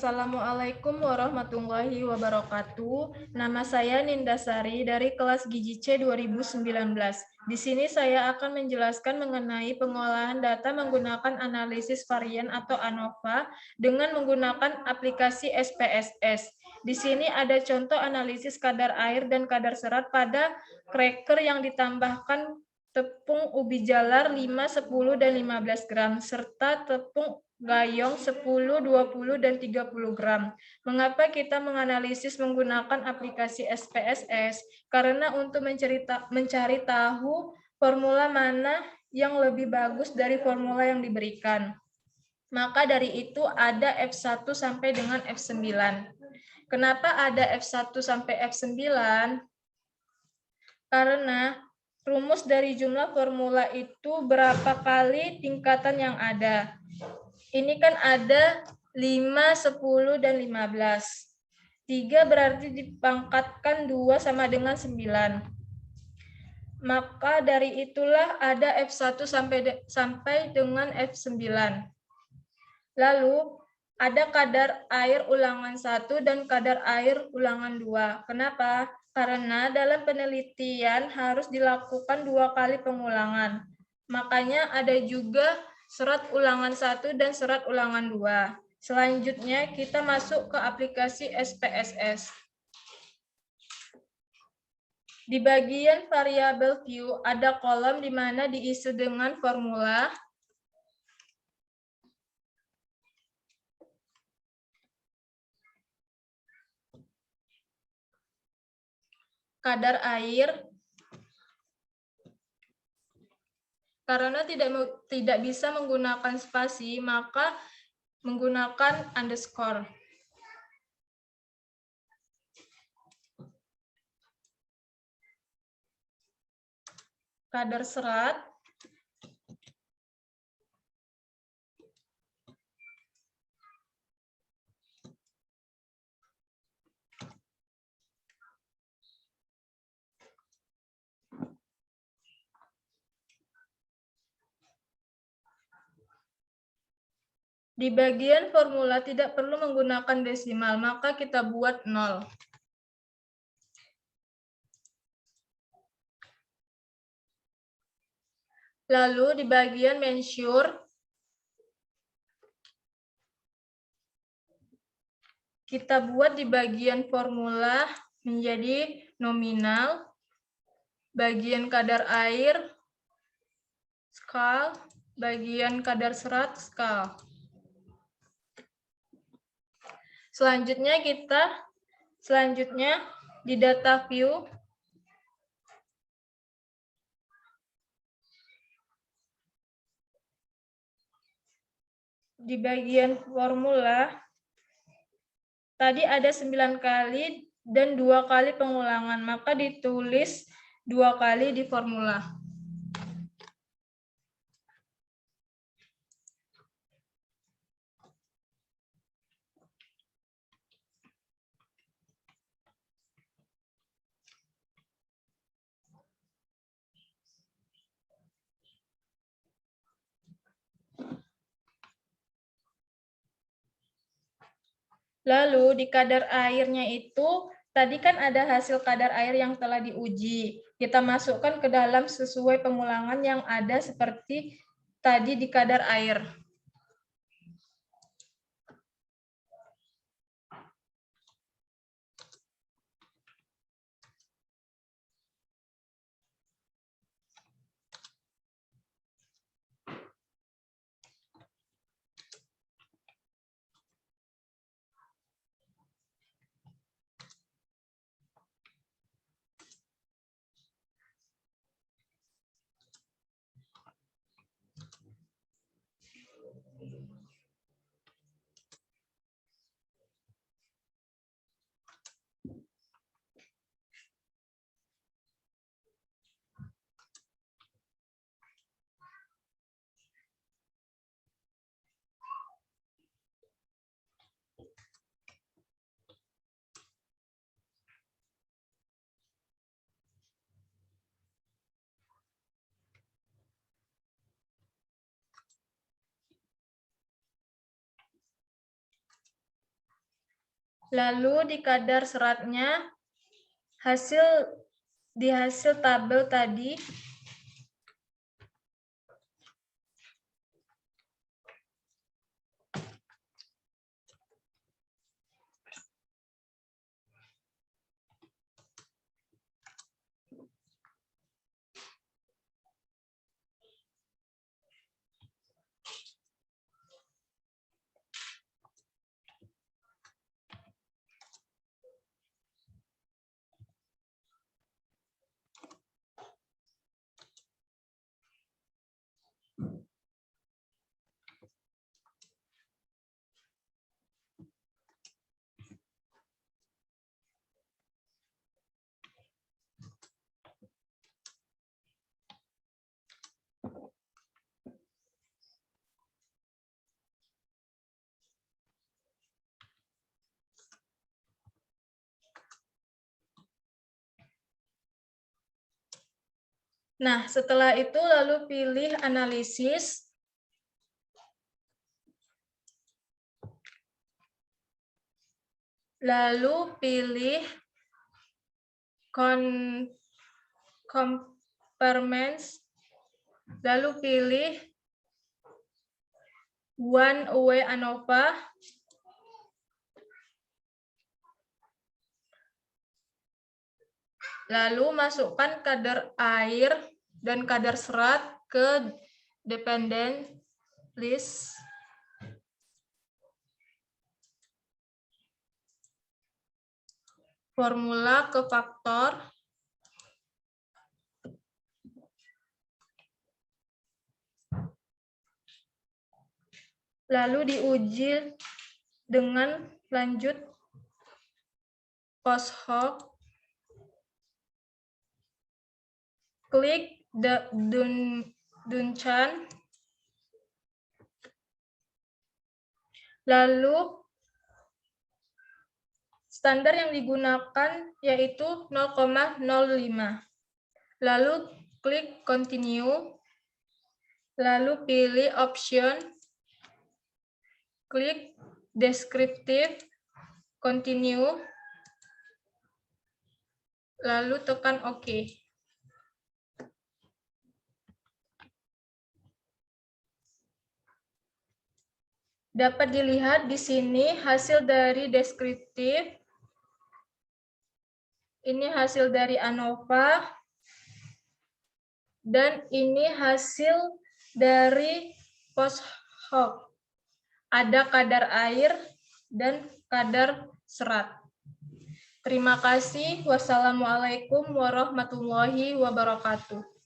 Assalamualaikum warahmatullahi wabarakatuh. Nama saya Nindasari dari kelas Gizi C 2019. Di sini saya akan menjelaskan mengenai pengolahan data menggunakan analisis varian atau ANOVA dengan menggunakan aplikasi SPSS. Di sini ada contoh analisis kadar air dan kadar serat pada cracker yang ditambahkan tepung ubi jalar 5, 10, dan 15 gram, serta tepung gayong 10, 20, dan 30 gram. Mengapa kita menganalisis menggunakan aplikasi SPSS? Karena untuk mencari tahu formula mana yang lebih bagus dari formula yang diberikan. Maka dari itu ada F1 sampai dengan F9. Kenapa ada F1 sampai F9? Karena rumus dari jumlah formula itu berapa kali tingkatan yang ada. Ini kan ada 5, 10, dan 15. 3 berarti dipangkatkan 2 sama dengan 9. Maka dari itulah ada F1 sampai dengan F9. Lalu ada kadar air ulangan 1 dan kadar air ulangan 2. Kenapa? Karena dalam penelitian harus dilakukan 2 kali pengulangan. Makanya ada juga serat ulangan 1 dan serat ulangan 2. Selanjutnya kita masuk ke aplikasi SPSS. Di bagian variable view ada kolom di mana diisi dengan formula kadar air. Karena tidak bisa menggunakan spasi, maka menggunakan underscore. Kadar serat. Di bagian formula tidak perlu menggunakan desimal, maka kita buat 0. Lalu di bagian measure, kita buat di bagian formula menjadi nominal, bagian kadar air, skal, bagian kadar serat, skal. Selanjutnya di data view, di bagian formula, tadi ada 9 kali dan 2 kali pengulangan, maka ditulis 2 kali di formula. Lalu di kadar airnya itu, tadi kan ada hasil kadar air yang telah diuji. Kita masukkan ke dalam sesuai pengulangan yang ada seperti tadi di kadar air. Lalu di kadar seratnya, di hasil tabel tadi, nah setelah itu lalu pilih analisis. Lalu pilih compartments, lalu pilih one away ANOVA, lalu masukkan kadar air dan kadar serat ke dependent list. Formula ke faktor. Lalu diuji dengan lanjut post hoc. Klik Duncan. Lalu standar yang digunakan yaitu 0,05. Lalu klik continue. Lalu pilih option. Klik descriptive, continue. Lalu tekan OK. Dapat dilihat di sini hasil dari deskriptif. Ini hasil dari ANOVA. Dan ini hasil dari post hoc. Ada kadar air dan kadar serat. Terima kasih. Wassalamualaikum warahmatullahi wabarakatuh.